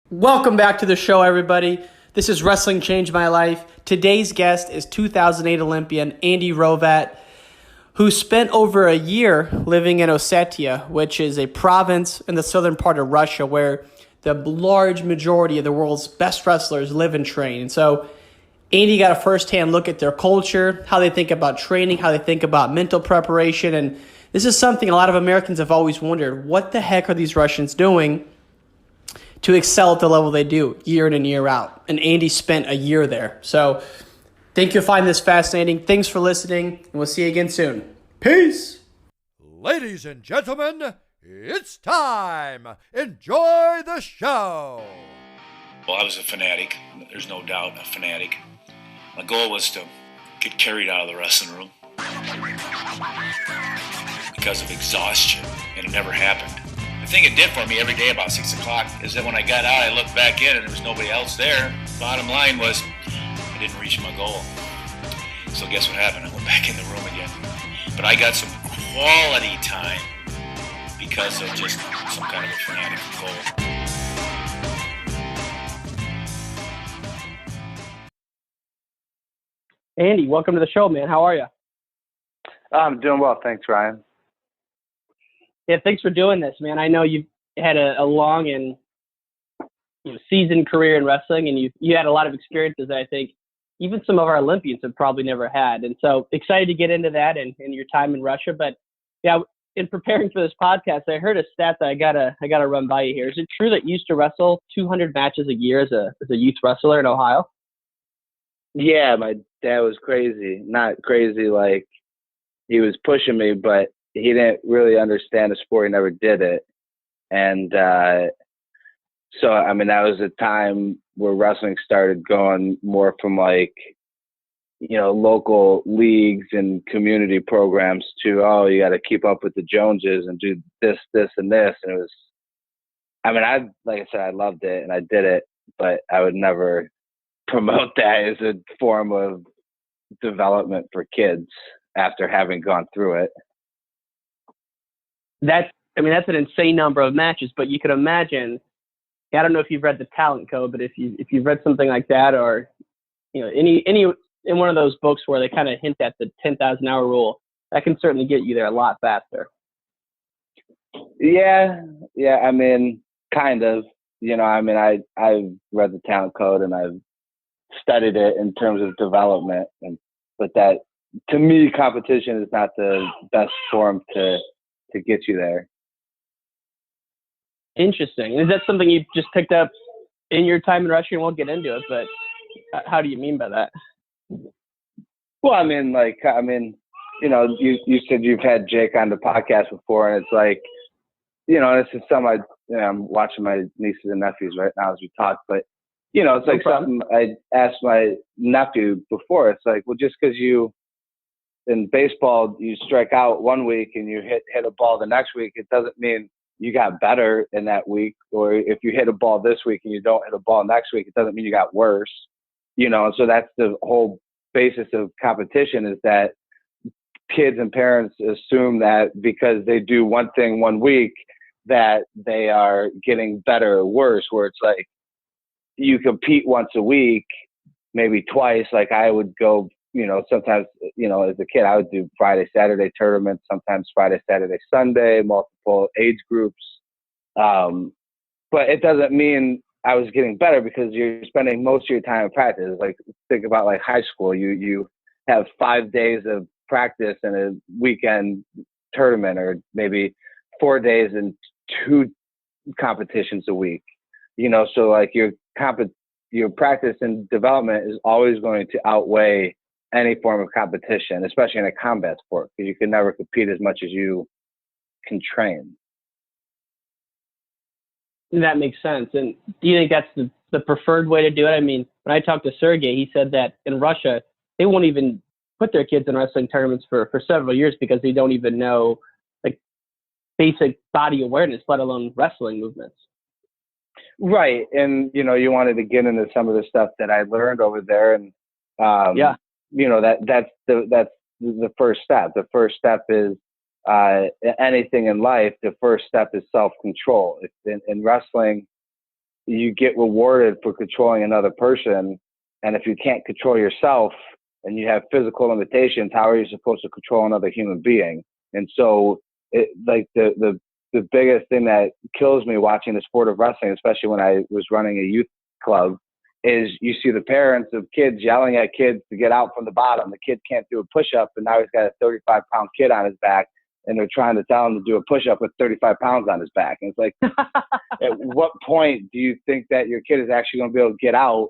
Welcome back to the show, everybody. This is Wrestling Changed My Life. Today's guest is 2008 Olympian Andy Hrovat, who spent over a year living in Ossetia, which is a province in the southern part of Russia where the large majority of the world's best wrestlers live and train. And so Andy got a firsthand look at their culture, how they think about training, how they think about mental preparation. And this is something a lot of Americans have always wondered. What the heck are these Russians doing to excel at the level they do year in and year out? And Andy spent a year there. So think you'll find this fascinating. Thanks for listening, and we'll see you again soon. Peace. Ladies and gentlemen, it's time. Enjoy the show. Well, I was a fanatic. There's no doubt a fanatic. My goal was to get carried out of the wrestling room because of exhaustion, and it never happened. The thing it did for me every day about 6 o'clock is that when I got out, I looked back in and there was nobody else there. Bottom line was I didn't reach my goal. So guess what happened? I went back in the room again. But I got some quality time because of just some kind of a fanatic goal. Andy, welcome to the show, man. How are you? I'm doing well. Thanks, Ryan. Yeah, thanks for doing this, man. I know you've had a long and seasoned career in wrestling, and you had a lot of experiences that I think even some of our Olympians have probably never had. And so excited to get into that and your time in Russia. But yeah, in preparing for this podcast, I heard a stat that I gotta run by you here. Is it true that you used to wrestle 200 matches a year as a youth wrestler in Ohio? Yeah, my dad was crazy. Not crazy like he was pushing me, but he didn't really understand the sport. He never did it. And so, I mean, that was a time where wrestling started going more from like, local leagues and community programs to, oh, you got to keep up with the Joneses and do this, this, and this. And it was, I mean, like I said, I loved it and I did it, but I would never promote that as a form of development for kids after having gone through it. That's an insane number of matches, but you could imagine, I don't know if you've read the Talent Code, but if you've read something like that, or any in one of those books where they kind of hint at the 10,000 hour rule, that can certainly get you there a lot faster. Yeah, I mean, kind of. I've read the Talent Code and I've studied it in terms of development, but that, to me, competition is not the best form to get you there. Interesting. Is that something you just picked up in your time in Russia? And we'll get into it, but how do you mean by that? Well, you said you've had Jake on the podcast before, and it's like, this is something I'm watching my nieces and nephews right now as we talk, but it's like something I asked my nephew before. It's like, well, just because in baseball, you strike out one week and you hit a ball the next week, it doesn't mean you got better in that week. Or if you hit a ball this week and you don't hit a ball next week, it doesn't mean you got worse. And so that's the whole basis of competition, is that kids and parents assume that because they do one thing one week that they are getting better or worse, where it's like you compete once a week, maybe twice. Like I would go, sometimes, as a kid, I would do Friday, Saturday tournaments, sometimes Friday, Saturday, Sunday, multiple age groups. But it doesn't mean I was getting better because you're spending most of your time in practice. Like think about like high school, you have 5 days of practice and a weekend tournament, or maybe 4 days and 2 competitions a week. So like your practice and development is always going to outweigh any form of competition, especially in a combat sport, because you can never compete as much as you can train. That makes sense. And do you think that's the preferred way to do it? I mean, when I talked to Sergey, he said that in Russia, they won't even put their kids in wrestling tournaments for several years because they don't even know like basic body awareness, let alone wrestling movements. Right. And, you wanted to get into some of the stuff that I learned over there. And, that's the first step. The first step is anything in life. The first step is self-control. In wrestling, you get rewarded for controlling another person. And if you can't control yourself and you have physical limitations, how are you supposed to control another human being? And so the biggest thing that kills me watching the sport of wrestling, especially when I was running a youth club, is you see the parents of kids yelling at kids to get out from the bottom. The kid can't do a push-up, and now he's got a 35-pound kid on his back, and they're trying to tell him to do a push-up with 35 pounds on his back. And it's like, at what point do you think that your kid is actually going to be able to get out?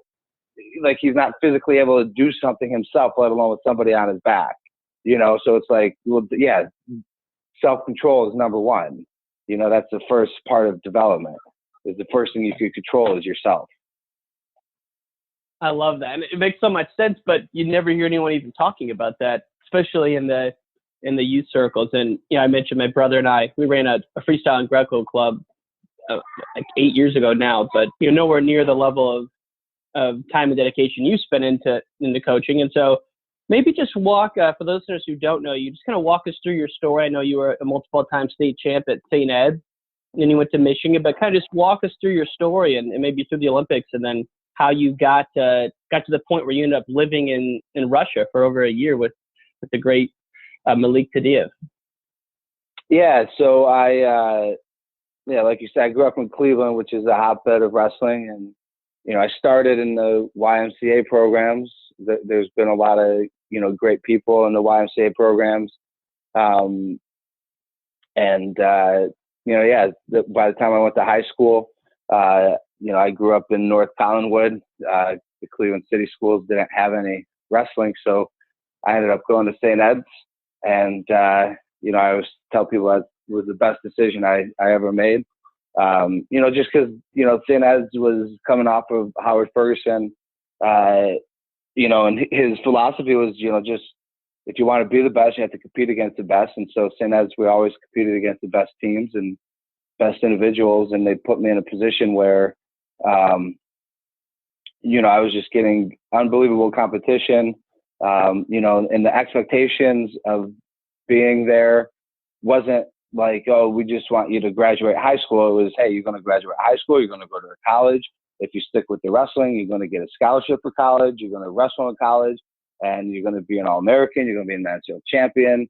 Like, he's not physically able to do something himself, let alone with somebody on his back. You know, so it's like, well, yeah, self-control is number one. You know, that's the first part of development. Is the first thing you can control is yourself. I love that. And it makes so much sense, but you never hear anyone even talking about that, especially in the youth circles. And, you know, I mentioned my brother and I, we ran a freestyle and Greco club like 8 years ago now, but, you know, nowhere near the level of time and dedication you spent into coaching. And so maybe just walk, for those listeners who don't know you, just kind of walk us through your story. I know you were a multiple-time state champ at St. Ed's, and then you went to Michigan, but kind of just walk us through your story and maybe through the Olympics, and then how you got to the point where you ended up living in Russia for over a year with the great Malik Tadiev. Yeah, so like you said, I grew up in Cleveland, which is a hotbed of wrestling, and you know, I started in the YMCA programs. There's been a lot of, you know, great people in the YMCA programs. By the time I went to high school, you know, I grew up in North Collinwood. The Cleveland City schools didn't have any wrestling, so I ended up going to St. Ed's. And, you know, I always tell people that was the best decision I ever made. You know, just because, you know, St. Ed's was coming off of Howard Ferguson, you know, and his philosophy was, you know, just if you want to be the best, you have to compete against the best. And so St. Ed's, we always competed against the best teams and best individuals. And they put me in a position where, you know, I was just getting unbelievable competition, you know, and the expectations of being there wasn't like, oh, we just want you to graduate high school. It was, hey, you're going to graduate high school. You're going to go to college. If you stick with the wrestling, you're going to get a scholarship for college. You're going to wrestle in college, and you're going to be an All-American. You're going to be a national champion.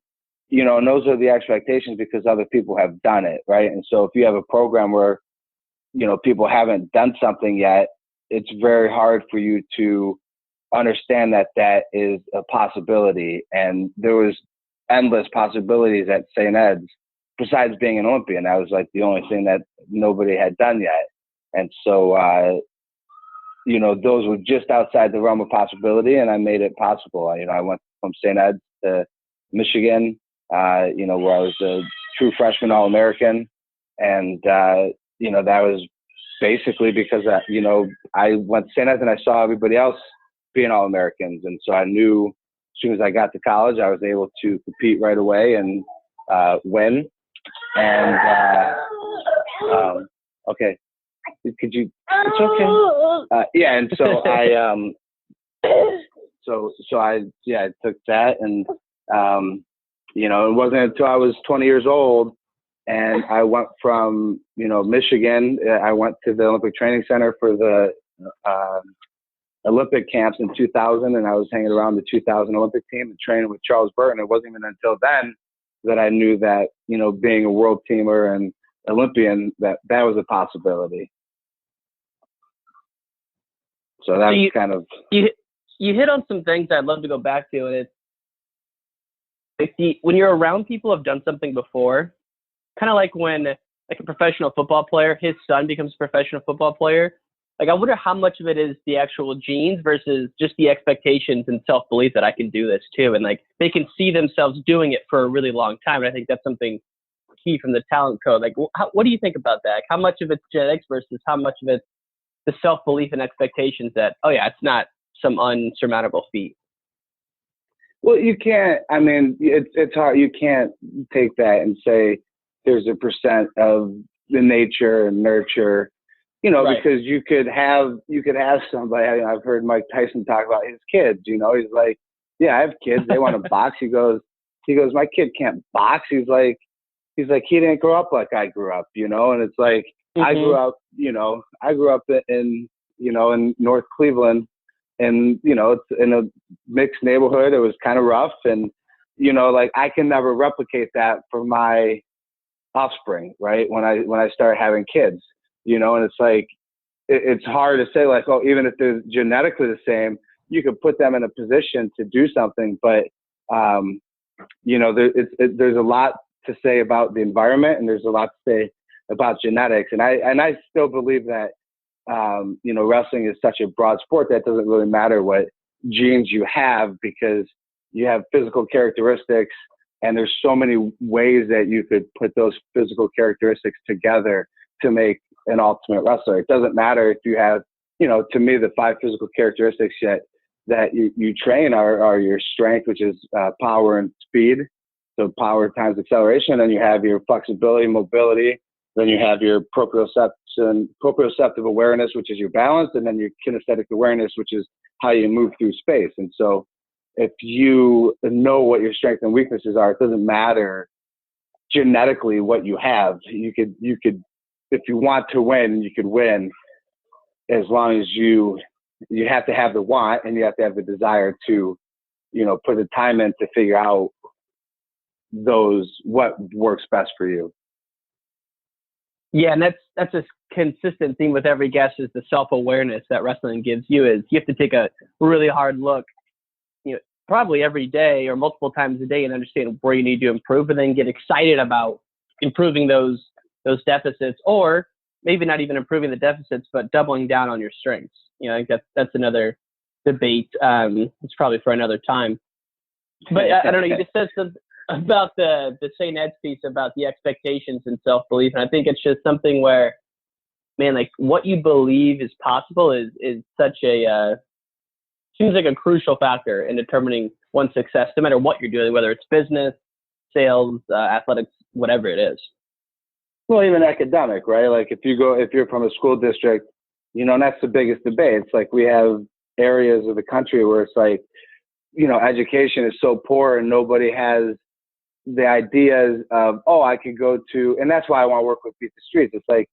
You know, and those are the expectations because other people have done it, right? And so if you have a program where, you know, people haven't done something yet, it's very hard for you to understand that that is a possibility. And there was endless possibilities at St. Ed's besides being an Olympian. That was like the only thing that nobody had done yet. And so, you know, those were just outside the realm of possibility, and I made it possible. You know, I went from St. Ed's to Michigan, you know, where I was a true freshman All-American. And, you know, that was basically because, you know, I went to St. Ed's and I saw everybody else being All-Americans. And so I knew as soon as I got to college, I was able to compete right away and win. And, okay. Could you? It's okay. Yeah, and so I took that, and you know, it wasn't until I was 20 years old, and I went from, you know, Michigan. I went to the Olympic Training Center for the Olympic camps in 2000, and I was hanging around the 2000 Olympic team and training with Charles Burton. It wasn't even until then that I knew that, you know, being a world teamer and Olympian, that was a possibility. So that was kind of... You hit on some things I'd love to go back to, and it's when you're around people who have done something before, kind of like when like a professional football player, his son becomes a professional football player. Like, I wonder how much of it is the actual genes versus just the expectations and self-belief that I can do this too. And like, they can see themselves doing it for a really long time. And I think that's something key from the talent code. Like, what do you think about that? Like, how much of it's genetics versus how much of it's the self-belief and expectations that, oh yeah, it's not some unsurmountable feat? Well, you can't, I mean, it's hard. You can't take that and say there's a percent of the nature and nurture, you know, right. Because you could have somebody, I've heard Mike Tyson talk about his kids, you know, he's like, yeah, I have kids. They want to box. He goes, my kid can't box. He's like, he's like, he didn't grow up like I grew up, you know? And it's like, I grew up in, in North Cleveland, and, it's in a mixed neighborhood. It was kind of rough. And, like, I can never replicate that for my offspring, right? When I start having kids, and it's like, it's hard to say, like, oh, even if they're genetically the same, you could put them in a position to do something. But, there's a lot to say about the environment, and there's a lot to say about genetics. And I still believe that, wrestling is such a broad sport that it doesn't really matter what genes you have, because you have physical characteristics, and there's so many ways that you could put those physical characteristics together to make an ultimate wrestler. It doesn't matter if you have, to me, the 5 physical characteristics that you train are your strength, which is power and speed. So power times acceleration. Then you have your flexibility, mobility. Then you have your proprioceptive awareness, which is your balance. And then your kinesthetic awareness, which is how you move through space. And so if you know what your strengths and weaknesses are, it doesn't matter genetically what you have. You could, if you want to win, you could win, as long as you have to have the want, and you have to have the desire to, put the time in to figure out what works best for you. Yeah, and that's a consistent theme with every guest, is the self-awareness that wrestling gives you. Is you have to take a really hard look, probably every day or multiple times a day, and understand where you need to improve, and then get excited about improving those deficits, or maybe not even improving the deficits, but doubling down on your strengths. I think that's another debate. It's probably for another time. But I don't know, you just said something about the St. Ed's piece about the expectations and self-belief. And I think it's just something where, man, like, what you believe is possible is such seems like a crucial factor in determining one's success, no matter what you're doing, whether it's business, sales, athletics, whatever it is. Well, even academic, right? Like, if you're from a school district, and that's the biggest debate. It's like, we have areas of the country where it's like, education is so poor, and nobody has the ideas of, oh, I could go to, and that's why I want to work with Beat the Streets. It's like,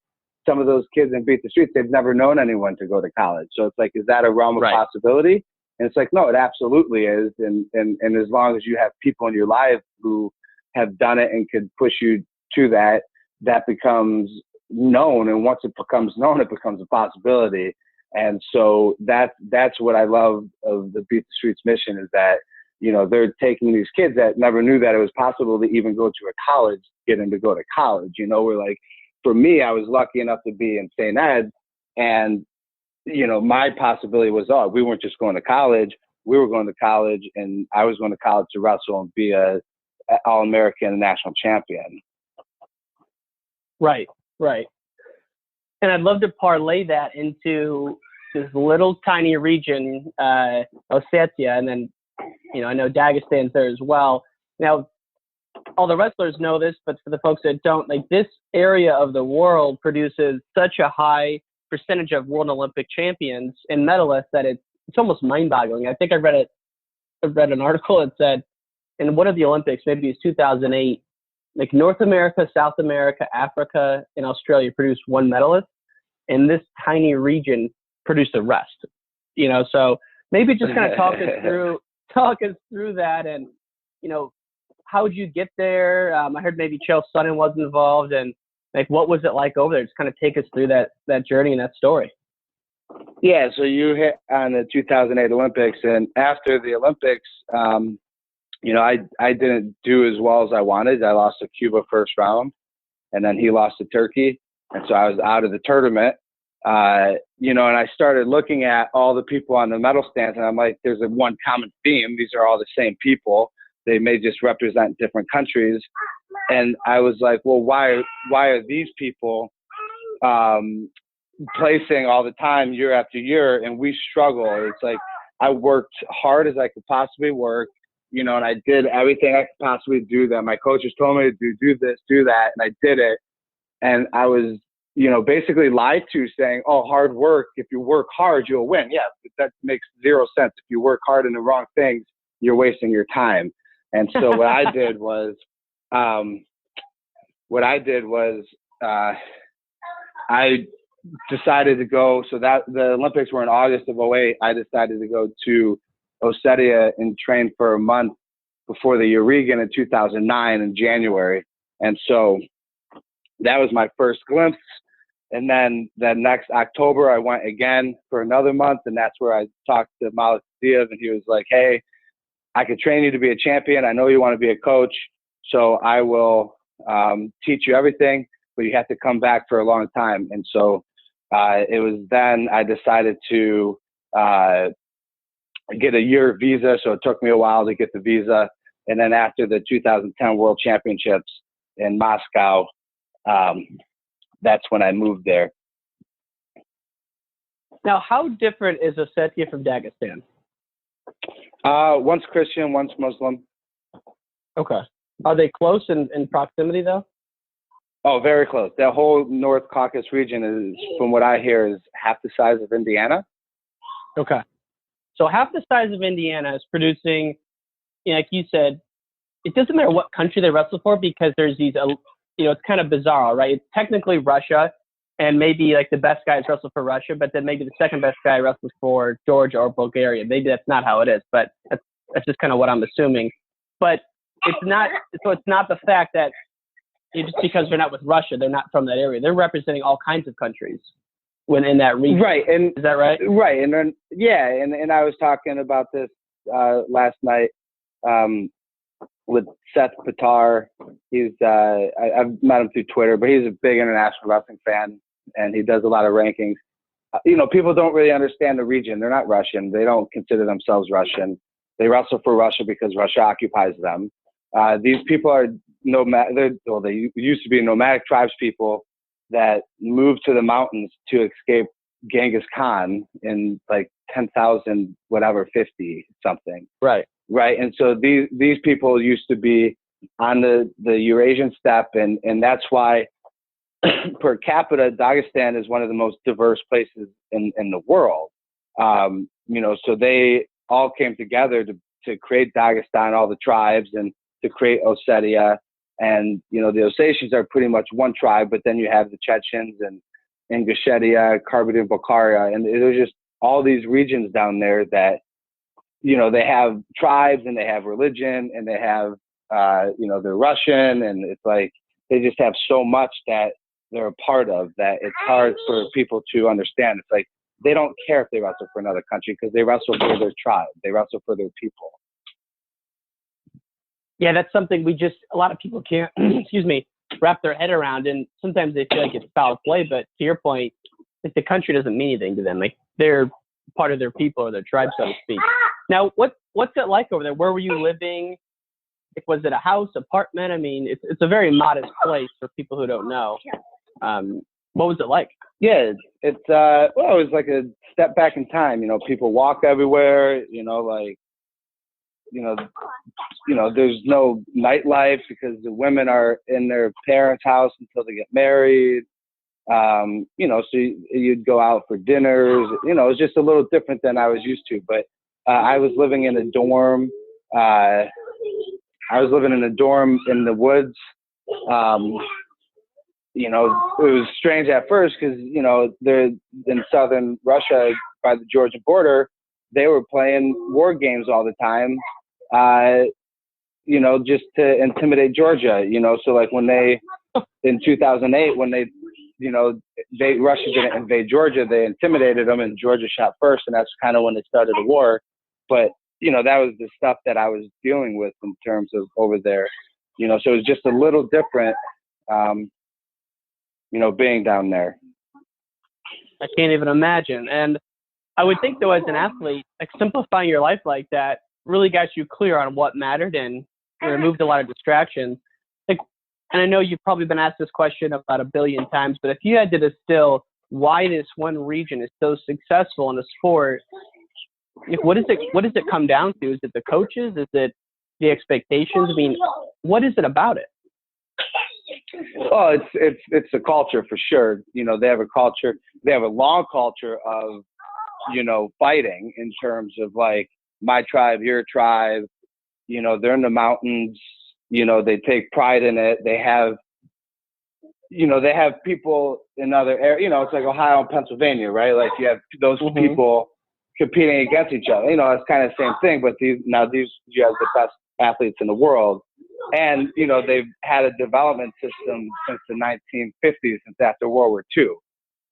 some of those kids in Beat the Streets, they've never known anyone to go to college. So it's like, is that a realm of possibility? And it's like, no, it absolutely is. And as long as you have people in your life who have done it and could push you to that becomes known. And once it becomes known, it becomes a possibility. And so that's what I love of the Beat the Streets mission, is that, they're taking these kids that never knew that it was possible to even go to a college, get them to go to college. We're like, for me, I was lucky enough to be in St. Ed, and, my possibility was, we weren't just going to college. We were going to college, and I was going to college to wrestle and be a All-American national champion. Right. And I'd love to parlay that into this little tiny region, Ossetia, and then, I know Dagestan's there as well. Now, all the wrestlers know this, but for the folks that don't, like, this area of the world produces such a high percentage of world Olympic champions and medalists that it's almost mind-boggling. I think I read an article that said, in one of the Olympics, maybe it was 2008, like, North America, South America, Africa, and Australia produced one medalist, and this tiny region produced the rest. So maybe just kind of talk us through that, and how would you get there? I heard maybe Chael Sonnen was involved, and like, what was it like over there? Just kind of take us through that journey and that story. Yeah, so you hit on the 2008 Olympics, and after the Olympics, I didn't do as well as I wanted. I lost to Cuba first round, and then he lost to Turkey, and so I was out of the tournament. And I started looking at all the people on the medal stands, and I'm like, there's one common theme. These are all the same people. They may just represent different countries. And I was like, well, why are these people placing all the time year after year, and we struggle? It's like, I worked hard as I could possibly work, and I did everything I could possibly do that my coaches told me to do this, do that, and I did it. And I was, basically lied to, saying, oh, hard work, if you work hard, you'll win. Yeah, but that makes zero sense. If you work hard in the wrong things, you're wasting your time. And so what I did was, what I did was I decided to go. So that the Olympics were in August of '08. I decided to go to Ossetia and train for a month before the Eureka in 2009 in January. And so that was my first glimpse. And then the next October, I went again for another month. And that's where I talked to Malik Diaz, and he was like, hey, I could train you to be a champion. I know you want to be a coach, so I will teach you everything, but you have to come back for a long time. And so it was then I decided to get a year visa. So it took me a while to get the visa. And then after the 2010 World Championships in Moscow, that's when I moved there. Now, how different is Ossetia from Dagestan? One's Christian, one's Muslim. Okay. Are they close in proximity, though? Oh, very close. That whole North Caucasus region is, from what I hear, is half the size of Indiana. Okay. So half the size of Indiana is producing, like you said, it doesn't matter what country they wrestle for, because there's these, it's kind of bizarre, right? It's technically Russia, and maybe like the best guys wrestle for Russia, but then maybe the second best guy wrestles for Georgia or Bulgaria. Maybe that's not how it is, but that's just kind of what I'm assuming. But it's not, so it's not the fact that just because they're not with Russia, they're not from that area. They're representing all kinds of countries when in that region. Right. And is that right? Right. And then, yeah. And I was talking about this last night with Seth Pitar. He's I've met him through Twitter, but he's a big international wrestling fan, and he does a lot of rankings. People don't really understand the region. They're not Russian. They don't consider themselves Russian. They wrestle for Russia because Russia occupies them. These people are nomadic. They used to be nomadic tribes people that moved to the mountains to escape Genghis Khan in like 10,000, whatever, 50 something. Right. Right. And so these people used to be on the Eurasian steppe, and that's why per capita, Dagestan is one of the most diverse places in the world. So they all came together to create Dagestan, all the tribes, and to create Ossetia. And, the Ossetians are pretty much one tribe, but then you have the Chechens and Ingushetia, Kabardino-Balkaria, and there's just all these regions down there that, they have tribes and they have religion and they have, they're Russian, and it's like they just have so much that they're a part of that it's hard for people to understand. It's like they don't care if they wrestle for another country because they wrestle for their tribe. They wrestle for their people. Yeah, that's something a lot of people can't, wrap their head around, and sometimes they feel like it's foul play, but to your point, like the country doesn't mean anything to them. Like they're part of their people or their tribe, so to speak. Now, what's it like over there? Where were you living? Like, was it a house, apartment? I mean, it's a very modest place for people who don't know. What was it like? Yeah, it was like a step back in time. People walk everywhere. There's no nightlife because the women are in their parents' house until they get married. So you'd go out for dinners. It's just a little different than I was used to. But I was living in a dorm. I was living in a dorm in the woods. It was strange at first because, they're in southern Russia by the Georgian border. They were playing war games all the time, just to intimidate Georgia, So like when they, in 2008, when they, Russia didn't invade Georgia, they intimidated them and Georgia shot first. And that's kind of when they started the war. But, that was the stuff that I was dealing with in terms of over there, so it was just a little different, being down there. I can't even imagine. And I would think, though, as an athlete, like simplifying your life like that really got you clear on what mattered and removed a lot of distractions. Like, and I know you've probably been asked this question about a billion times, but if you had to distill why this one region is so successful in the sport, like, what does it come down to? Is it the coaches? Is it the expectations? I mean, what is it about it? Well, it's a culture for sure. They have a culture. They have a long culture of, fighting in terms of like my tribe, your tribe. They're in the mountains. They take pride in it. They have, they have people in other areas, it's like Ohio and Pennsylvania, right? Like you have those people competing against each other. It's kind of the same thing, but you have the best athletes in the world. And, they've had a development system since the 1950s, since after World War II.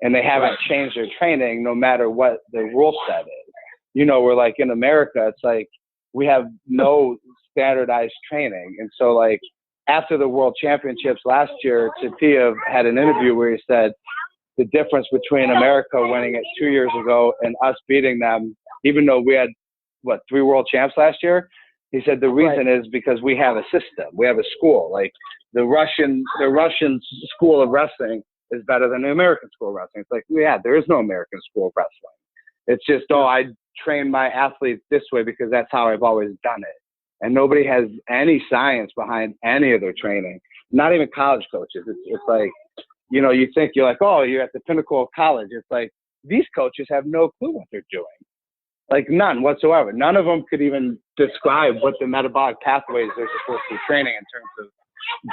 And they haven't changed their training no matter what the rule set is. We're like in America, it's like we have no standardized training. And so like after the World Championships last year, Tatia had an interview where he said the difference between America winning it 2 years ago and us beating them, even though we had, 3 world champs last year? He said the reason is because we have a system. We have a school. Like the Russian school of wrestling is better than the American school of wrestling. It's like, there is no American school of wrestling. It's just, I train my athletes this way because that's how I've always done it. And nobody has any science behind any of their training, not even college coaches. It's like, you think you're like, you're at the pinnacle of college. It's like, these coaches have no clue what they're doing. Like none whatsoever. None of them could even describe what the metabolic pathways they're supposed to be training in terms of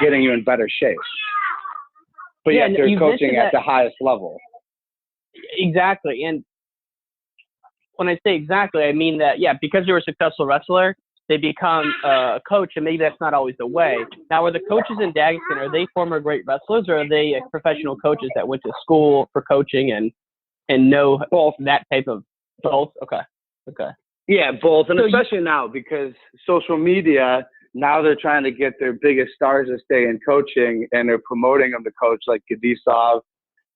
getting you in better shape. But yet they're coaching at the highest level. Exactly. And when I say exactly, I mean that, because you're a successful wrestler, they become a coach, and maybe that's not always the way. Now, are the coaches in Dagestan, are they former great wrestlers, or are they professional coaches that went to school for coaching and know both that type of both? Okay. Yeah, both. And especially now because social media, now they're trying to get their biggest stars to stay in coaching, and they're promoting them to coach like Kadisov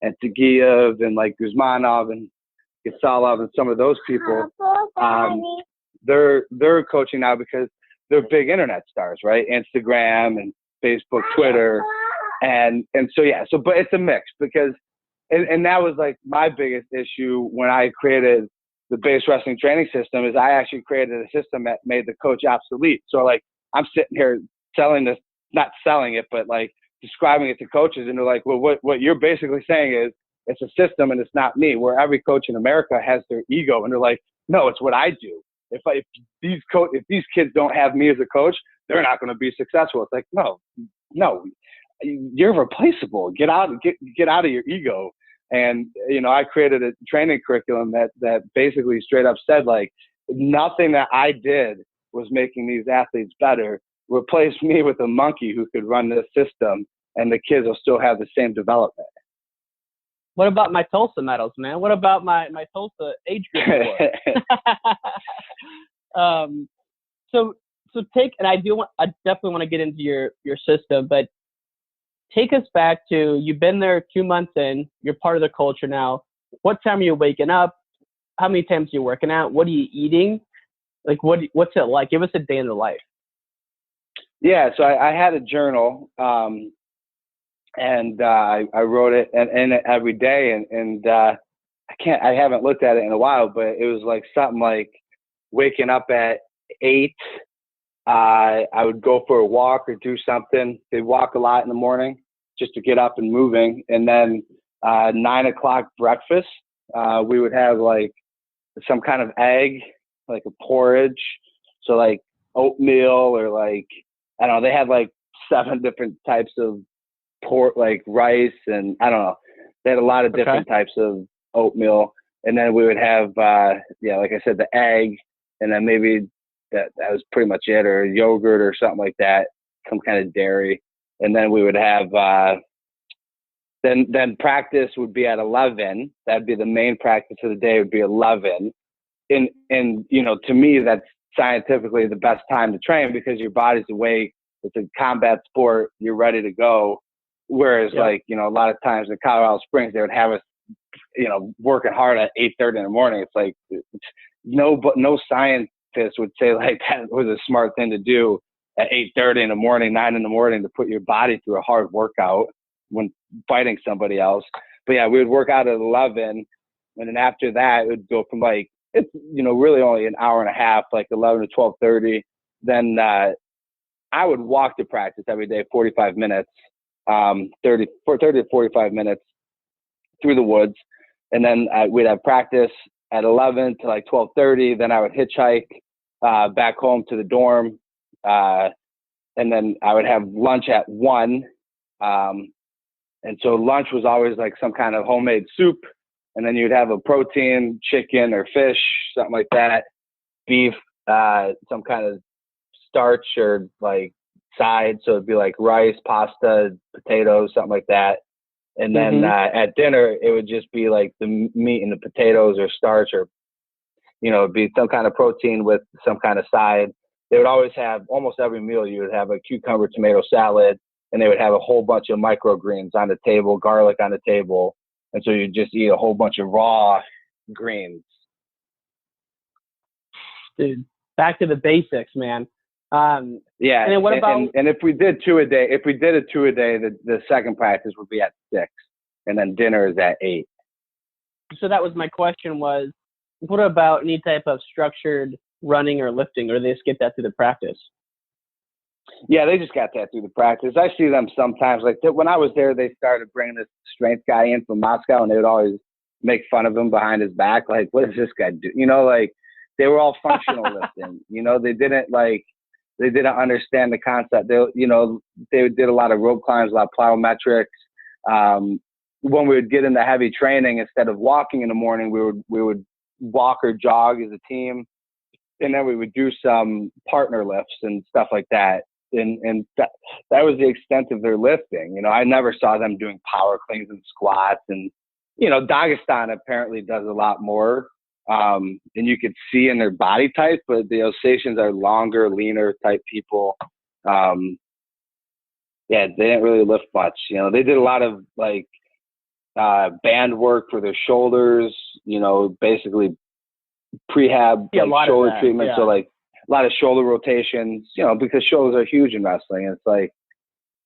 and Tagiev and like Guzmanov and Gasalov and some of those people. They're coaching now because they're big internet stars, right? Instagram and Facebook, Twitter. And so, but it's a mix because, and that was like my biggest issue when I created the base wrestling training system is I actually created a system that made the coach obsolete. So like I'm sitting here selling this, not selling it, but like describing it to coaches. And they're like, well, what you're basically saying is it's a system and it's not me, where every coach in America has their ego. And they're like, no, it's what I do. If these kids don't have me as a coach, they're not going to be successful. It's like, no, you're replaceable. Get out of your ego. And, I created a training curriculum that basically straight up said, like, nothing that I did was making these athletes better. Replace me with a monkey who could run this system, and the kids will still have the same development. What about my Tulsa medals, man? What about my Tulsa age group award? So take, and I definitely want to get into your system, but take us back to, you've been there 2 months in, you're part of the culture now. What time are you waking up? How many times are you working out? What are you eating? Like, what's it like? Give us a day in the life. Yeah, so I had a journal, and I wrote it in it every day, and I haven't looked at it in a while, but it was like something like waking up at 8. I would go for a walk or do something. They'd walk a lot in the morning just to get up and moving. And then 9 o'clock breakfast, we would have like some kind of egg, like a porridge. So like oatmeal or like, I don't know, they had like 7 different types of pork, like rice, and I don't know. They had a lot of different types of oatmeal. And then we would have, like I said, the egg, and then maybe that was pretty much it, or yogurt or something like that, some kind of dairy. And then we would have, then practice would be at 11. That'd be the main practice of the day, would be 11. And to me, that's scientifically the best time to train because your body's awake. It's a combat sport. You're ready to go. Whereas a lot of times in Colorado Springs, they would have us, working hard at 8:30 in the morning. It's like, no scientist would say like that was a smart thing to do at 8:30 in the morning, 9 in the morning, to put your body through a hard workout when fighting somebody else. But yeah, we would work out at 11. And then after that, it would go from like, it's, really only an hour and a half, like 11 to 12:30. Then I would walk to practice every day, 45 minutes, 30 to 45 minutes through the woods. And then we'd have practice at 11 to like 12:30. Then I would hitchhike back home to the dorm. And then I would have lunch at 1. And so lunch was always like some kind of homemade soup. And then you'd have a protein, chicken or fish, something like that, beef, some kind of starch or like side. So it'd be like rice, pasta, potatoes, something like that. And then at dinner, it would just be like the meat and the potatoes or starch, or, it'd be some kind of protein with some kind of side. They would always have, almost every meal, you would have a cucumber tomato salad, and they would have a whole bunch of microgreens on the table, garlic on the table. And so you just eat a whole bunch of raw greens. Dude, back to the basics, man. Yeah. And then what about? And if we did 2 a day, the second practice would be at 6, and then dinner is at 8. So that was my question: was what about any type of structured running or lifting, or they skip that through the practice? Yeah, they just got that through the practice. I see them sometimes. Like when I was there, they started bringing this strength guy in from Moscow, and they would always make fun of him behind his back. Like, what does this guy do? Like they were all functional lifting. They didn't understand the concept. They did a lot of rope climbs, a lot of plyometrics. When we would get into heavy training, instead of walking in the morning, we would walk or jog as a team, and then we would do some partner lifts and stuff like that. And that was the extent of their lifting. I never saw them doing power cleans and squats. And, Dagestan apparently does a lot more. And you could see in their body type, but the Ossetians are longer, leaner type people. They didn't really lift much. They did a lot of like band work for their shoulders, basically prehab, like shoulder treatment. Yeah. So like a lot of shoulder rotations, because shoulders are huge in wrestling. And it's like,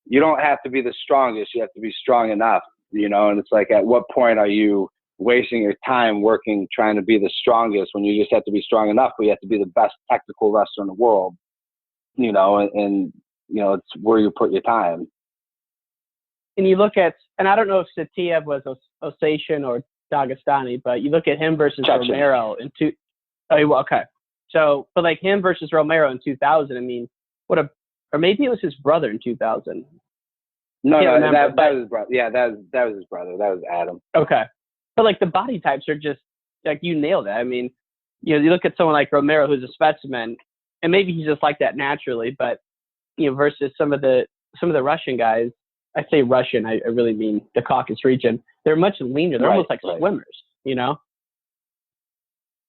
you don't have to be the strongest. You have to be strong enough, and it's like, at what point are you wasting your time working, trying to be the strongest, when you just have to be strong enough, but you have to be the best technical wrestler in the world, and it's where you put your time. And you look at, and I don't know if Satiev was Ossetian or Dagestani, but you look at him versus Chechen. Romero okay. So, but like him versus Romero in 2000, I mean, or maybe it was his brother in 2000. No, that was his brother. Yeah, that was his brother. That was Adam. Okay. But like the body types are just like, you nailed it. I mean, you look at someone like Romero, who's a specimen, and maybe he's just like that naturally, but versus some of the Russian guys. I say Russian, I really mean the Caucasus region. They're much leaner. They're almost like swimmers,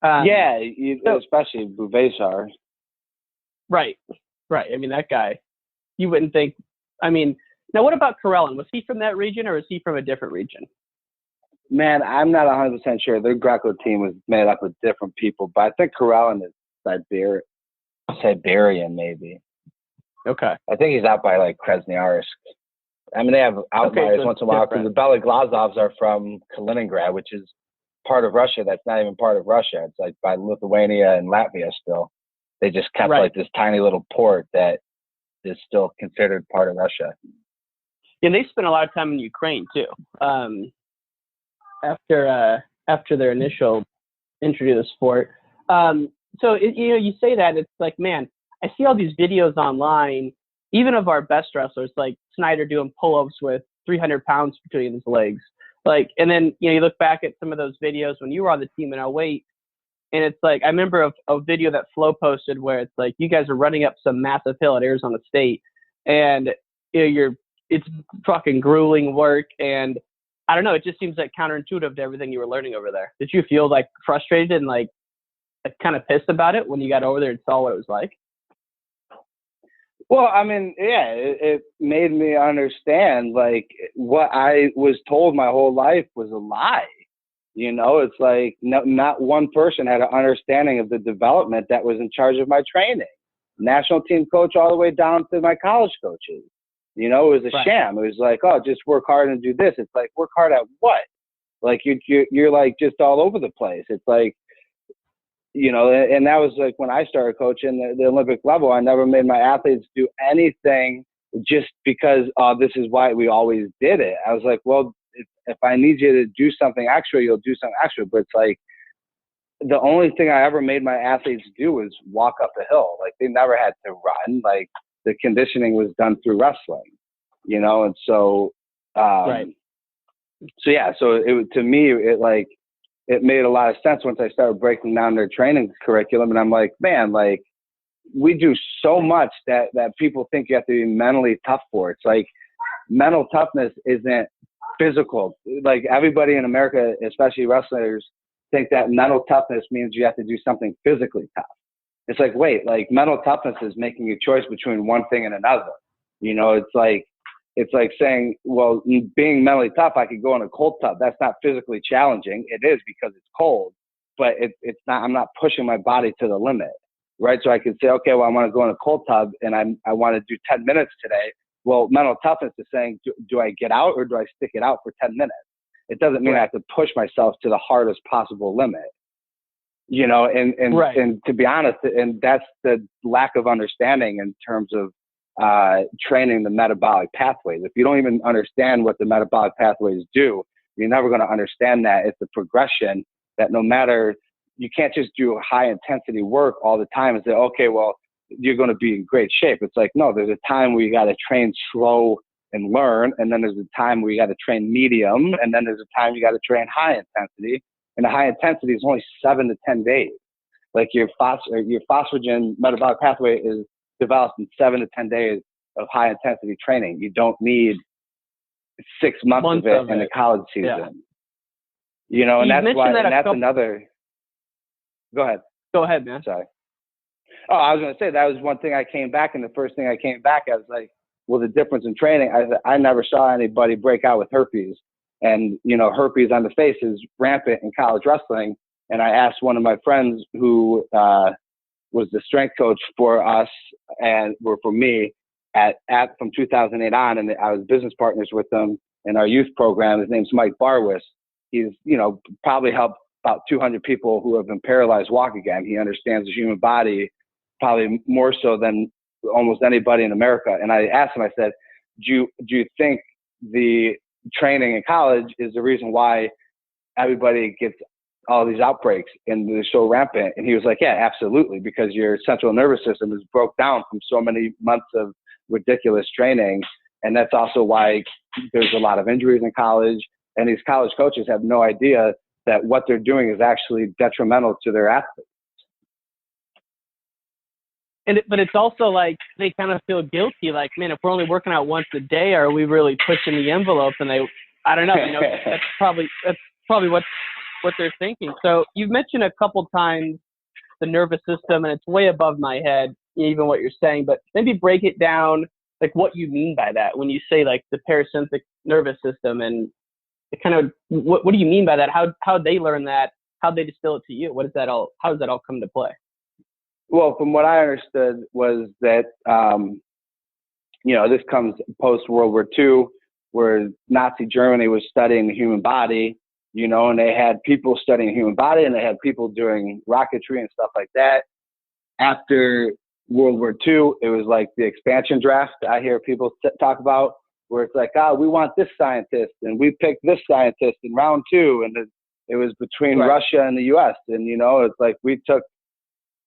especially Buvesar. Right. I mean, that guy, you wouldn't think. I mean, now what about Karelin? Was he from that region, or was he from a different region? Man, I'm not 100% sure. Their Greco team was made up of different people, but I think Karelin is Siberian, maybe. Okay. I think he's out by like Krasnoyarsk. I mean, they have outliers once in a while, because the Beloglazovs are from Kaliningrad, which is part of Russia that's not even part of Russia. It's like by Lithuania and Latvia still. They just kept like this tiny little port that is still considered part of Russia. And they spent a lot of time in Ukraine too. After their initial entry to the sport. So you say that, it's like, man, I see all these videos online, even of our best wrestlers, like Snyder doing pull-ups with 300 pounds between his legs. Like, and then, you look back at some of those videos when you were on the team in 08, and it's like, I remember a video that Flo posted where it's like, you guys are running up some massive hill at Arizona State, and it's fucking grueling work. And I don't know, it just seems like counterintuitive to everything you were learning over there. Did you feel like frustrated and like kind of pissed about it when you got over there and saw what it was like? Well, I mean, yeah, it made me understand like what I was told my whole life was a lie. It's like not one person had an understanding of the development that was in charge of my training. National team coach all the way down to my college coaches. It was a sham. It was like, oh, just work hard and do this. It's like, work hard at what? Like you're like just all over the place. It's like, and that was like when I started coaching the Olympic level. I never made my athletes do anything just because this is why we always did it. I was like, well, if I need you to do something extra, you'll do something extra. But it's like the only thing I ever made my athletes do was walk up a hill. Like they never had to run. Like the conditioning was done through wrestling, and so Right. So yeah, so to me, it made a lot of sense once I started breaking down their training curriculum. And I'm like, man, like we do so much that people think you have to be mentally tough for. It's like mental toughness isn't physical. Like everybody in America, especially wrestlers, think that mental toughness means you have to do something physically tough. It's like, wait, like mental toughness is making a choice between one thing and another. You know, it's like saying, well, being mentally tough, I could go in a cold tub. That's not physically challenging. It is because it's cold, but it's not, I'm not pushing my body to the limit, right? So I could say, okay, well, I want to go in a cold tub and I want to do 10 minutes today. Well, mental toughness is saying, do I get out or do I stick it out for 10 minutes? It doesn't mean I have to push myself to the hardest possible limit, you know, and to be honest, and that's the lack of understanding in terms of training the metabolic pathways. If you don't even understand what the metabolic pathways do, you're never going to understand that it's a progression that no matter, you can't just do high intensity work all the time and say, okay, well, you're going to be in great shape. It's like, no, there's a time where you got to train slow and learn. And then there's a time where you got to train medium. And then there's a time you got to train high intensity. And the high intensity is only 7 to 10 days. Like your phosphagen metabolic pathway is developed in 7 to 10 days of high intensity training. You don't need 6 months of it in the college season. Yeah. You know, and that's why, and that's another, go ahead. Go ahead, man. Sorry. Oh, I was going to say that was one thing I came back, and the first thing I came back, I was like, well, the difference in training, I never saw anybody break out with herpes. And, you know, herpes on the face is rampant in college wrestling. And I asked one of my friends who was the strength coach for us and were for me from 2008 on, and I was business partners with them in our youth program. His name's Mike Barwis. He's, you know, probably helped about 200 people who have been paralyzed walk again. He understands the human body probably more so than almost anybody in America. And I asked him, I said, do you think the training in college is the reason why everybody gets all these outbreaks and they're so rampant? And he was like, yeah, absolutely. Because your central nervous system is broke down from so many months of ridiculous training. And that's also why there's a lot of injuries in college. And these college coaches have no idea that what they're doing is actually detrimental to their athletes. But it's also like they kind of feel guilty. Like, man, if we're only working out once a day, are we really pushing the envelope? And I don't know. You know, that's probably what they're thinking. So you've mentioned a couple times the nervous system, and it's way above my head, even what you're saying. But maybe break it down, like what you mean by that when you say like the parasympathetic nervous system, and it kind of what do you mean by that? How they learn that? How they distill it to you? How does that all come to play? Well, from what I understood was that, you know, this comes post World War II, where Nazi Germany was studying the human body, you know, and they had people studying the human body and they had people doing rocketry and stuff like that. After World War II, it was like the expansion draft I hear people talk about, where it's like, we want this scientist and we picked this scientist in round 2. And it was between Russia and the US. And, you know, it's like we took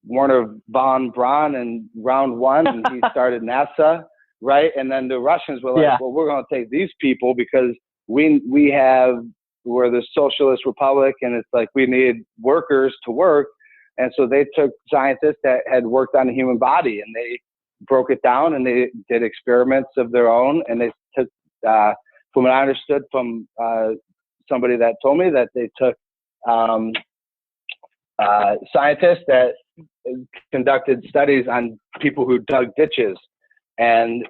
Werner von Braun in round 1 and he started NASA, right? And then the Russians were like, well, we're going to take these people because we're the socialist republic and it's like we need workers to work. And so they took scientists that had worked on the human body and they broke it down and they did experiments of their own. And they took, from what I understood from somebody that told me, that they took scientists that conducted studies on people who dug ditches, and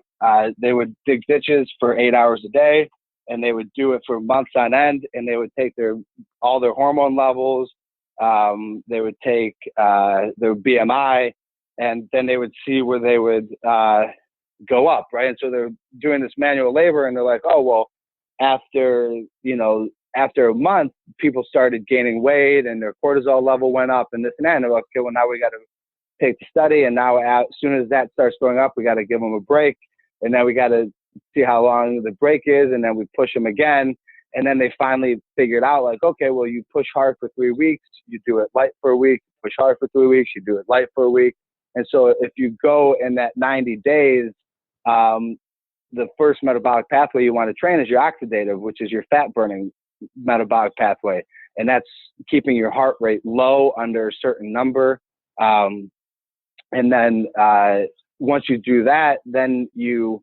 they would dig ditches for 8 hours a day, and they would do it for months on end, and they would take all their hormone levels, they would take their BMI, and then they would see where they would go up, right? And so they're doing this manual labor, and they're like, oh, well, after a month, people started gaining weight and their cortisol level went up and this and that. And they're like, okay, well, now we got to take the study. And now as soon as that starts going up, we got to give them a break. And then we got to see how long the break is. And then we push them again. And then they finally figured out like, okay, well, you push hard for 3 weeks, you do it light for a week, push hard for 3 weeks, you do it light for a week. And so if you go in that 90 days, the first metabolic pathway you want to train is your oxidative, which is your fat burning metabolic pathway. And that's keeping your heart rate low under a certain number. And then once you do that, then you,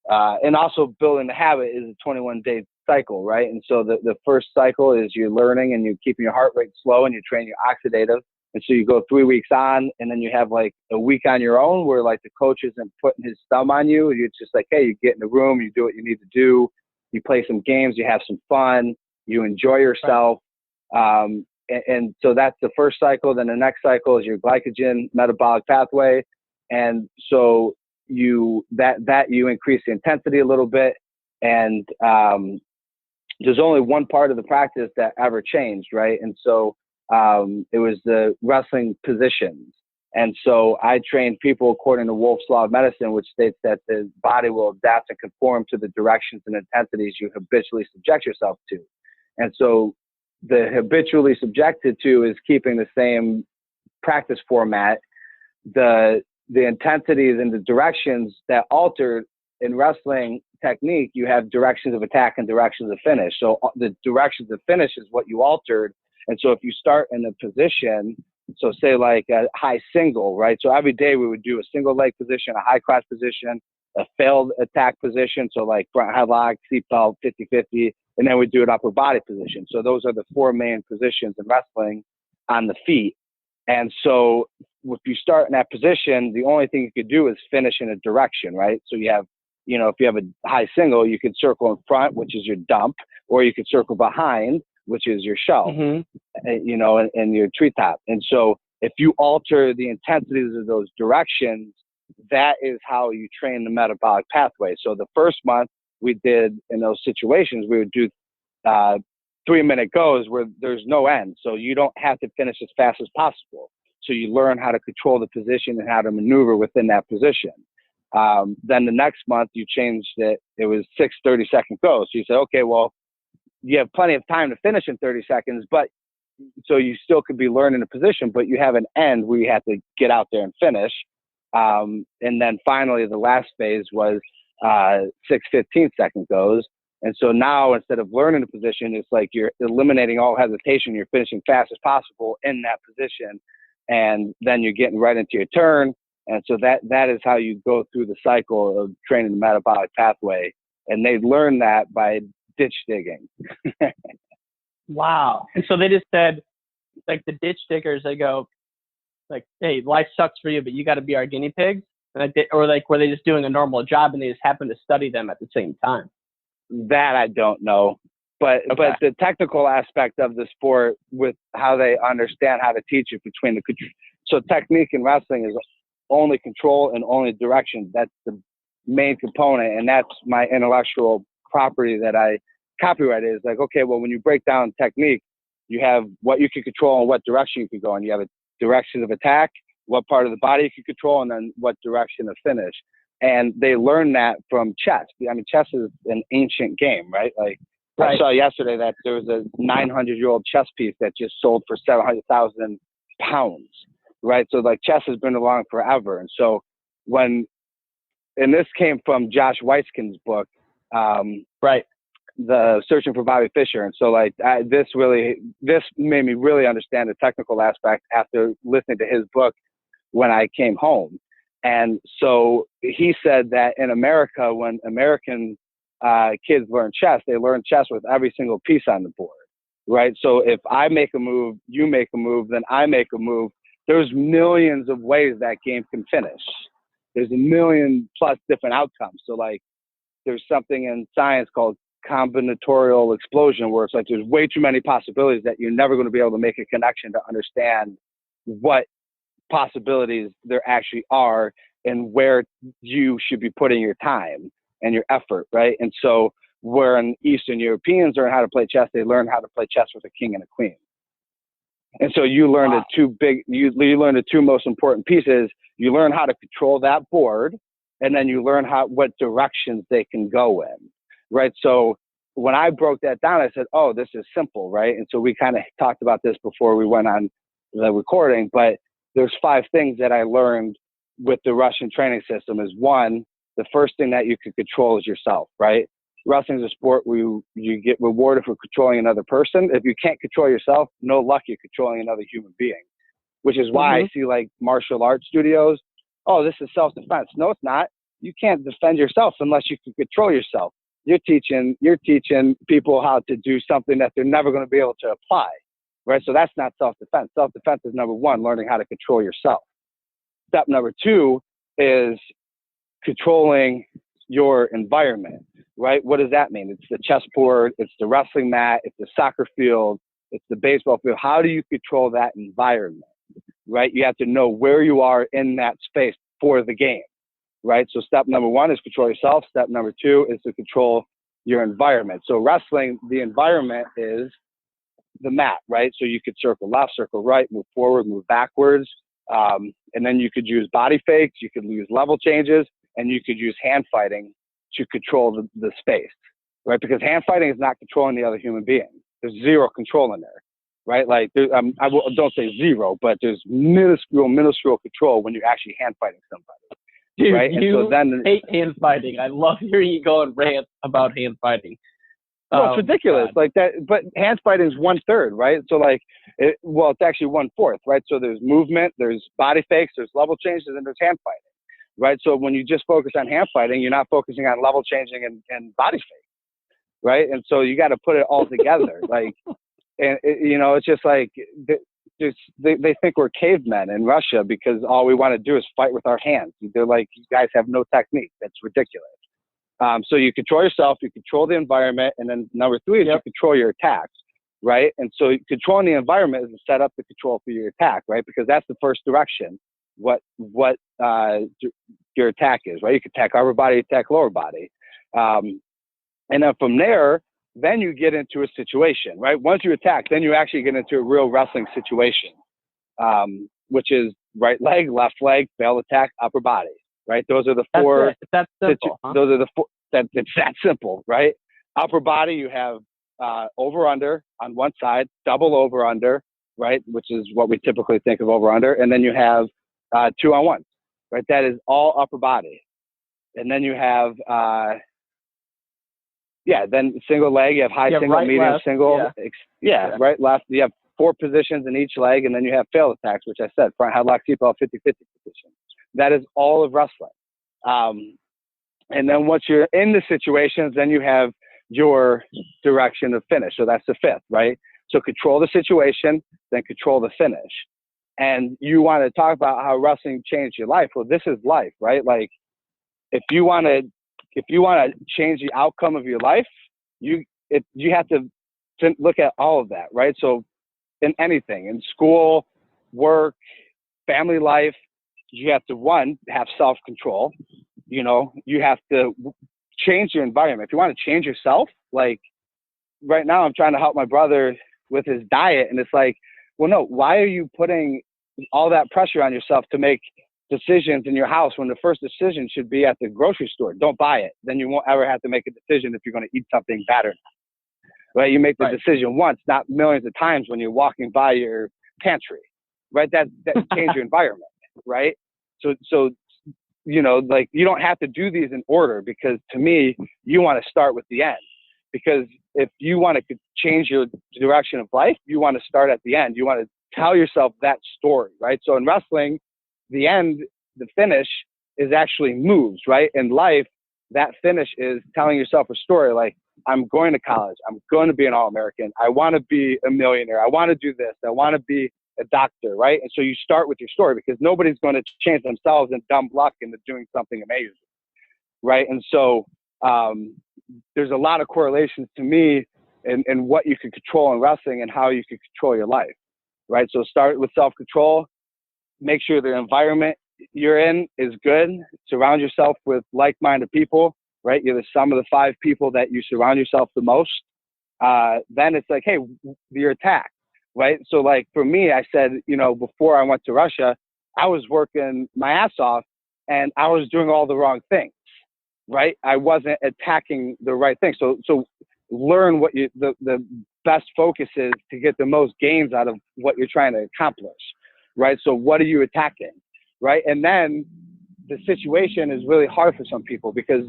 and also building the habit is a 21-day cycle, right? And so the first cycle is you're learning and you're keeping your heart rate slow and you train your oxidative. And so you go 3 weeks on, and then you have like a week on your own where like the coach isn't putting his thumb on you. You're just like, hey, you get in the room, you do what you need to do. You play some games, you have some fun, you enjoy yourself. And so that's the first cycle. Then the next cycle is your glycogen metabolic pathway. And so you increase the intensity a little bit. And there's only one part of the practice that ever changed, right? And so it was the wrestling positions. And so I train people according to Wolff's Law of Medicine, which states that the body will adapt and conform to the directions and intensities you habitually subject yourself to. And so the habitually subjected to is keeping the same practice format. The intensities and the directions that altered in wrestling technique, you have directions of attack and directions of finish. So the directions of finish is what you altered. And so if you start in a position, so say like a high single, right? So every day we would do a single leg position, a high cross position, a failed attack position. So like front headlock, seatbelt, 50-50, and then we do an upper body position. So those are the 4 main positions in wrestling on the feet. And so if you start in that position, the only thing you could do is finish in a direction, right? So you have, you know, if you have a high single, you could circle in front, which is your dump, or you could circle behind, which is your shelf, you know, and your treetop. And so if you alter the intensities of those directions, that is how you train the metabolic pathway. So the first month we did in those situations, we would do 3-minute goes where there's no end. So you don't have to finish as fast as possible. So you learn how to control the position and how to maneuver within that position. Then the next month you changed it. It was 6 30-second goes. So you say, okay, well, you have plenty of time to finish in 30 seconds, but so you still could be learning the position, but you have an end where you have to get out there and finish. And then finally, the last phase was 6 15-second goes. And so now instead of learning the position, it's like you're eliminating all hesitation. You're finishing fast as possible in that position. And then you're getting right into your turn. And so that is how you go through the cycle of training the metabolic pathway. And they learn that by ditch digging. Wow. And so they just said, like the ditch diggers, they go like, hey, life sucks for you, but you got to be our guinea pigs. And or like, were they just doing a normal job and they just happened to study them at the same time? That I don't know. But Okay. but the technical aspect of the sport with how they understand how to teach it between the, so technique in wrestling is only control and only direction. That's the main component. And that's my intellectual property that I copyrighted. Is like, okay, well, when you break down technique, you have what you can control and what direction you can go in. You have a direction of attack, what part of the body you can control, and then what direction of finish. And they learn that from chess. I mean, chess is an ancient game, right? Like Right. I saw yesterday that there was a 900-year-old chess piece that just sold for 700,000 pounds, right? So like chess has been around forever. And so and this came from Josh Weisskin's book, Right. The Searching for Bobby Fischer. And so like this made me really understand the technical aspect after listening to his book when I came home. And so he said that in America, when American kids learn chess, they learn chess with every single piece on the board, right? So if I make a move, you make a move, then I make a move. There's millions of ways that game can finish. There's a million plus different outcomes. So like there's something in science called combinatorial explosion, where it's like there's way too many possibilities that you're never going to be able to make a connection to understand what possibilities there actually are and where you should be putting your time and your effort, right? And so when Eastern Europeans learn how to play chess, they learn how to play chess with a king and a queen. And so you learn you learn the two most important pieces. You learn how to control that board, and then you learn what directions they can go in, right? So when I broke that down, I said, oh, this is simple, right? And so we kind of talked about this before we went on the recording, but there's 5 things that I learned with the Russian training system. Is one, the first thing that you can control is yourself, right? Wrestling is a sport where you get rewarded for controlling another person. If you can't control yourself, no luck you're controlling another human being, which is why I see like martial arts studios. Oh, this is self-defense. No, it's not. You can't defend yourself unless you can control yourself. You're teaching people how to do something that they're never going to be able to apply, right? So that's not self-defense. Self-defense is number one, learning how to control yourself. Step number two is controlling your environment, right? What does that mean? It's the chessboard, it's the wrestling mat, it's the soccer field, it's the baseball field. How do you control that environment, right? You have to know where you are in that space for the game, right? So step number one is control yourself. Step number two is to control your environment. So wrestling, the environment is the mat, right? So you could circle left, circle right, move forward, move backwards. And then you could use body fakes, you could use level changes, and you could use hand fighting to control the space, right? Because hand fighting is not controlling the other human being. There's zero control in there, right? Like, don't say zero, but there's minuscule control when you're actually hand fighting somebody. Dude, right? you hate hand fighting. I love hearing you go and rant about hand fighting. No, it's ridiculous. God. Like that, but hand fighting is 1/3, right? So like, it's actually 1/4, right? So there's movement, there's body fakes, there's level changes, and there's hand fighting, right? So when you just focus on hand fighting, you're not focusing on level changing and body fake, right? And so you got to put it all together. Like, and it's just like, they think we're cavemen in Russia because all we want to do is fight with our hands. They're like, you guys have no technique. That's ridiculous. So you control yourself, you control the environment, and then number three is you control your attacks, right? And so controlling the environment is to set up the control for your attack, right? Because that's the first direction, what your attack is, right? You can attack upper body, attack lower body. And then from there, then you get into a situation, right? Once you attack, then you actually get into a real wrestling situation, which is right leg, left leg, fail attack, upper body. Right, those are the four. That's simple. Those are the four. It's that simple, right? Upper body, you have over under on one side, double over under, right, which is what we typically think of over under, and then you have 2-on-1, right? That is all upper body, and then you have then single leg. You have high single, right, medium left, single, right, left. You have 4 positions in each leg, and then you have fail attacks, which I said, front headlock, seatbelt, 50-50 position. That is all of wrestling. And then once you're in the situations, then you have your direction of finish. So that's the 5th, right? So control the situation, then control the finish. And you want to talk about how wrestling changed your life. Well, this is life, right? Like, if you want to change the outcome of your life, you have to look at all of that, right? So in anything, in school, work, family life, you have to, one, have self-control. You have to change your environment. If you want to change yourself, like right now I'm trying to help my brother with his diet, and it's like, well, no, why are you putting all that pressure on yourself to make decisions in your house when the first decision should be at the grocery store? Don't buy it. Then you won't ever have to make a decision if you're going to eat something bad or not. Right? You make the decision once, not millions of times when you're walking by your pantry. Right? That change your environment. Right? So, like, you don't have to do these in order, because to me, you want to start with the end, because if you want to change your direction of life, you want to start at the end. You want to tell yourself that story, right? So in wrestling, the end, the finish is actually moves, right? In life, that finish is telling yourself a story. Like, I'm going to college. I'm going to be an All-American. I want to be a millionaire. I want to do this. I want to be a doctor, right? And so you start with your story, because nobody's going to change themselves in dumb luck into doing something amazing, right? And so there's a lot of correlations to me in what you can control in wrestling and how you can control your life, right? So start with self-control. Make sure the environment you're in is good. Surround yourself with like-minded people, right? You're the sum of the 5 people that you surround yourself the most. Then it's like, hey, your attack. Right. So like for me, I said, before I went to Russia, I was working my ass off and I was doing all the wrong things. Right. I wasn't attacking the right thing. So learn what the best focus is to get the most gains out of what you're trying to accomplish. Right. So what are you attacking? Right. And then the situation is really hard for some people because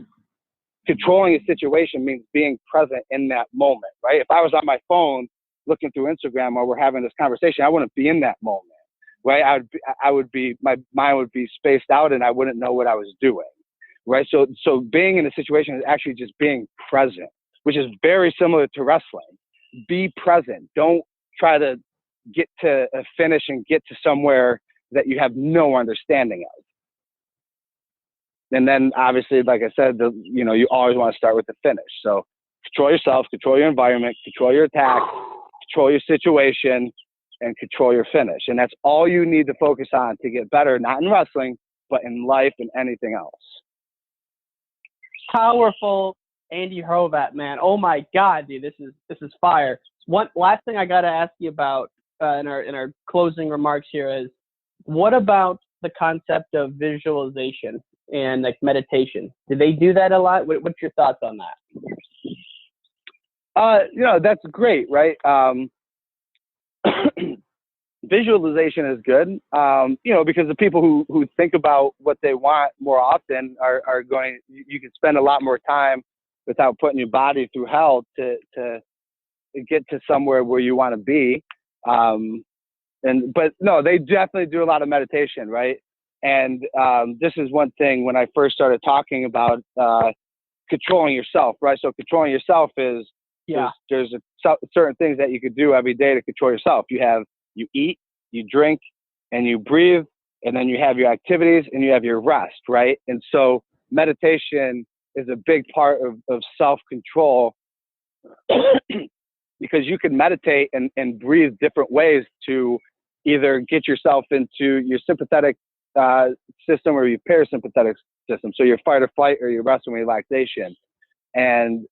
controlling a situation means being present in that moment, right? If I was on my phone looking through Instagram while we're having this conversation, I wouldn't be in that moment, right? My mind would be spaced out and I wouldn't know what I was doing, right? So being in a situation is actually just being present, which is very similar to wrestling. Be present. Don't try to get to a finish and get to somewhere that you have no understanding of. And then obviously, like I said, you always want to start with the finish. So control yourself, control your environment, control your attack, control your situation, and control your finish. And that's all you need to focus on to get better, not in wrestling, but in life and anything else. Powerful Andy Hrovat, man. Oh my God, dude, this is fire. One last thing I gotta ask you about in our closing remarks here is, what about the concept of visualization and like meditation? Do they do that a lot? What's your thoughts on that? That's great, right? Visualization is good, because the people who think about what they want more often are going, you can spend a lot more time without putting your body through hell to get to somewhere where you want to be. But no, they definitely do a lot of meditation, right? And this is one thing when I first started talking about controlling yourself, right? So controlling yourself is, there's certain things that you could do every day to control yourself. You eat, you drink, and you breathe, and then you have your activities and you have your rest, right? And so meditation is a big part of self-control because you can meditate and breathe different ways to either get yourself into your sympathetic system or your parasympathetic system. So your fight or flight or your rest and relaxation. And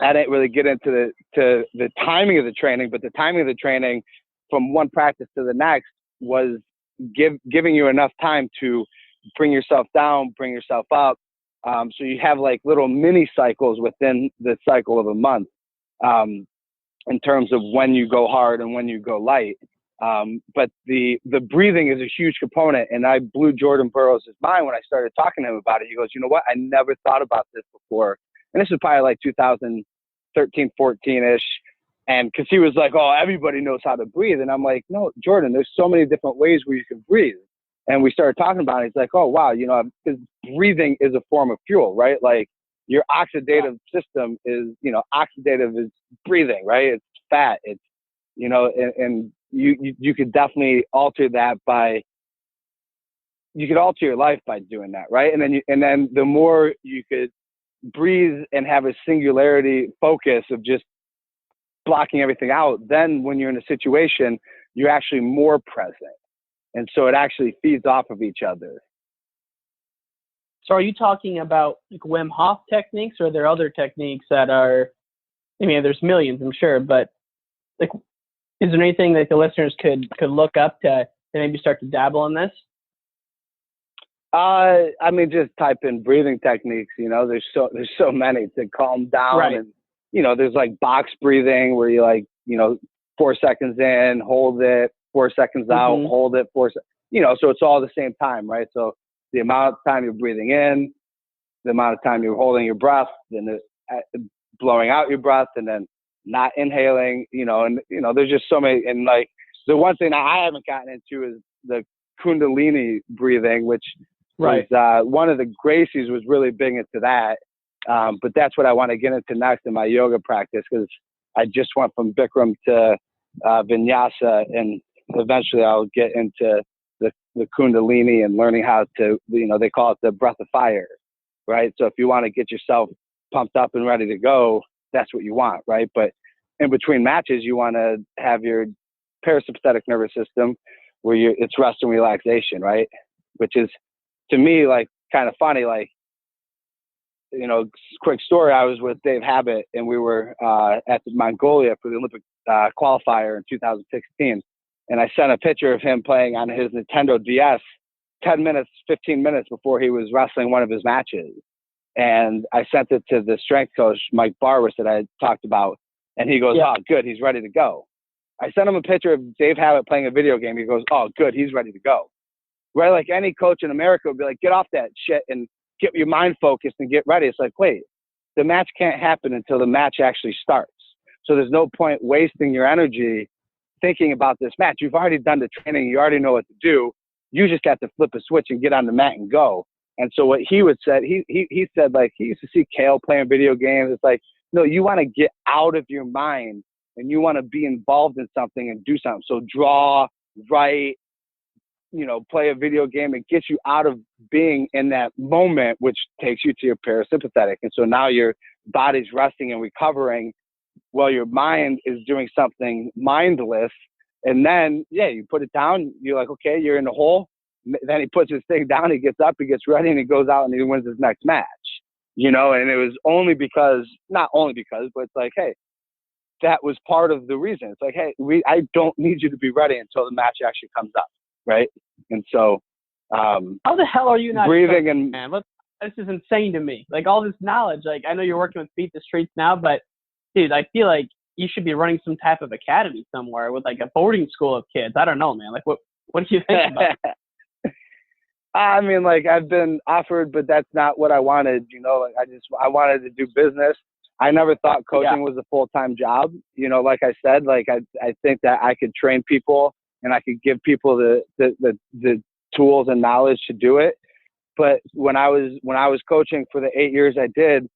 I didn't really get into the timing of the training, but the timing of the training from one practice to the next was giving you enough time to bring yourself down, bring yourself up. So you have like little mini cycles within the cycle of a month in terms of when you go hard and when you go light. But the breathing is a huge component. And I blew Jordan Burroughs' mind when I started talking to him about it. He goes, you know what? I never thought about this before. And this was probably like 2013, 14-ish. And because he was like, oh, everybody knows how to breathe. And I'm like, no, Jordan, there's so many different ways where you can breathe. And we started talking about it. He's like, oh, wow, because breathing is a form of fuel, right? Like your oxidative system is, oxidative is breathing, right? It's fat. It's, and you could definitely alter that you could alter your life by doing that, right? And then the more you could breathe and have a singularity focus of just blocking everything out, then when you're in a situation, you're actually more present. And so it actually feeds off of each other. So are you talking about like Wim Hof techniques, or are there other techniques that are, there's millions, I'm sure, but like, is there anything that the listeners could look up to maybe start to dabble in this? Just type in breathing techniques, there's so many to calm down. Right. And, there's like box breathing where you 4 seconds in, hold it, 4 seconds out, hold it, 4 seconds, so it's all the same time, right? So the amount of time you're breathing in, the amount of time you're holding your breath, then blowing out your breath, and then not inhaling, there's just so many. And like the one thing I haven't gotten into is the Kundalini breathing, which was one of the Gracies was really big into that. But that's what I want to get into next in my yoga practice, because I just went from Bikram to Vinyasa, and eventually I'll get into the Kundalini and learning how to, they call it the breath of fire, right? So if you want to get yourself pumped up and ready to go, that's what you want, right? But in between matches, you want to have your parasympathetic nervous system where it's rest and relaxation, right? Which is, to me, like kind of funny, like, quick story. I was with Dave Habit and we were at Mongolia for the Olympic qualifier in 2016. And I sent a picture of him playing on his Nintendo DS 15 minutes before he was wrestling one of his matches. And I sent it to the strength coach, Mike Barwis, that I had talked about. And he goes, oh, good, he's ready to go. I sent him a picture of Dave Habit playing a video game. He goes, oh, good, he's ready to go. right? Like any coach in America would be like, get off that shit and get your mind focused and get ready. It's like, wait, the match can't happen until the match actually starts. So there's no point wasting your energy thinking about this match. You've already done the training. You already know what to do. You just got to flip a switch and get on the mat and go. And so what he would say, he said, like, he used to see Kale playing video games. It's like, no, you want to get out of your mind and you want to be involved in something and do something. So draw, write, play a video game. It gets you out of being in that moment, which takes you to your parasympathetic. And so now your body's resting and recovering while your mind is doing something mindless. And then, you put it down. You're like, okay, you're in the hole. Then he puts his thing down. He gets up, he gets ready, and he goes out and he wins his next match. And it was not only because, but it's like, hey, that was part of the reason. It's like, hey, I don't need you to be ready until the match actually comes up, right? And so, how the hell are you not breathing studying, man? This is insane to me. Like, all this knowledge. Like, I know you're working with Beat the Streets now, but dude, I feel like you should be running some type of academy somewhere with like a boarding school of kids. I don't know, man. Like, what do you think about it? I mean, like, I've been offered, but that's not what I wanted. Like, I wanted to do business. I never thought coaching was a full-time job. Like I said, like, I think that I could train people and I could give people the tools and knowledge to do it. But when I was coaching for the 8 years I did,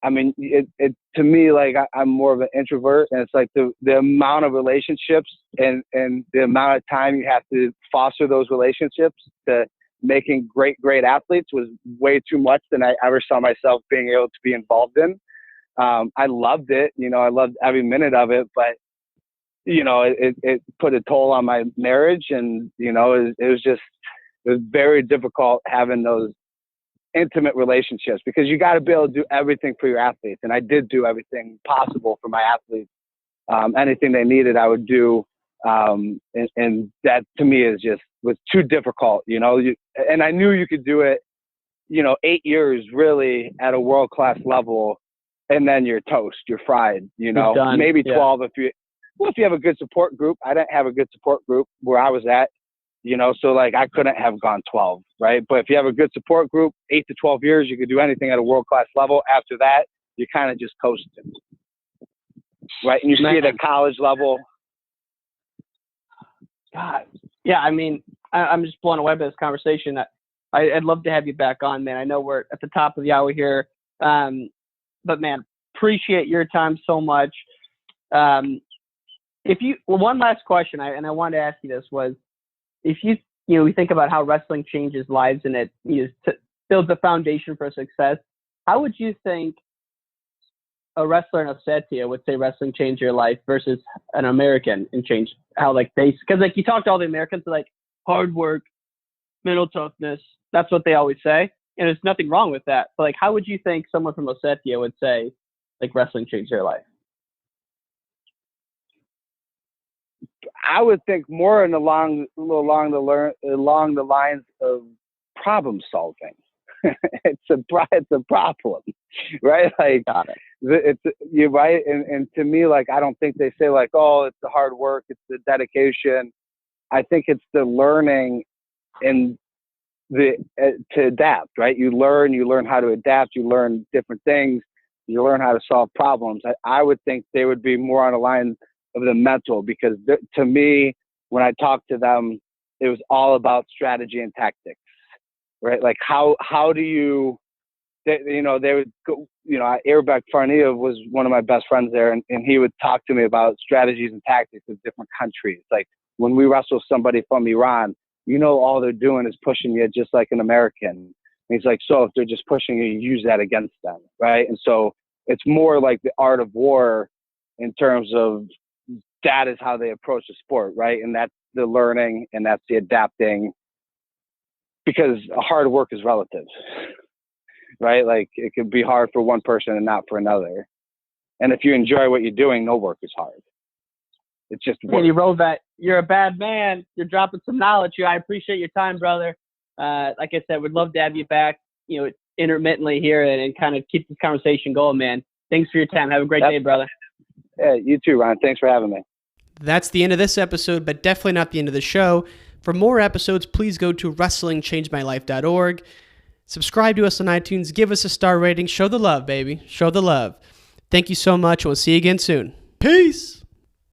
I mean, it to me, like, I'm more of an introvert, and it's like the amount of relationships and the amount of time you have to foster those relationships to making great athletes was way too much than I ever saw myself being able to be involved in. I loved it. I loved every minute of it, but it put a toll on my marriage, and it was very difficult having those intimate relationships, because you got to be able to do everything for your athletes. And I did do everything possible for my athletes. Anything they needed, I would do. And that to me was too difficult, and I knew you could do it, 8 years really at a world-class level, and then you're toast, you're fried, maybe 12 if you have a good support group. I didn't have a good support group where I was at, so like I couldn't have gone 12, right? But if you have a good support group, 8 to 12 years, you could do anything at a world-class level. After that, you kind of just coasted, right? And you see it at college level. God. Yeah, I mean, I'm just blown away by this conversation. I'd love to have you back on, man. I know we're at the top of the hour here. But, man, appreciate your time so much. One last question, I wanted to ask you this was, if we think about how wrestling changes lives and it builds a foundation for success, how would you think a wrestler in Ossetia would say wrestling changed your life versus an American and change how because you talk to all the Americans, they're like hard work, mental toughness. That's what they always say. And there's nothing wrong with that. But how would you think someone from Ossetia would say wrestling changed their life? I would think more along the lines of problem solving. It's a problem, right? Like, got it. You're right. And to me, I don't think they say oh, it's the hard work, it's the dedication. I think it's the learning and to adapt, right? You learn how to adapt, you learn different things, you learn how to solve problems. I would think they would be more on the line of the mental, because to me, when I talked to them, it was all about strategy and tactics, right? Like how do you, they would go, Hrovat was one of my best friends there, and he would talk to me about strategies and tactics of different countries. Like when we wrestle somebody from Iran, all they're doing is pushing you just like an American. And he's like, so if they're just pushing you, use that against them, right? And so it's more like the art of war in terms of that is how they approach the sport, right? And that's the learning and that's the adapting, because hard work is relative, right? Like it could be hard for one person and not for another. And if you enjoy what you're doing, no work is hard. It's just work. Andy Hrovat, you're a bad man. You're dropping some knowledge here. I appreciate your time, brother. Like I said, we'd love to have you back, intermittently here and kind of keep this conversation going, man. Thanks for your time. Have a great day, brother. Yeah, you too, Ryan. Thanks for having me. That's the end of this episode, but definitely not the end of the show. For more episodes, please go to wrestlingchangemylife.org. Subscribe to us on iTunes. Give us a star rating. Show the love, baby. Show the love. Thank you so much. We'll see you again soon. Peace.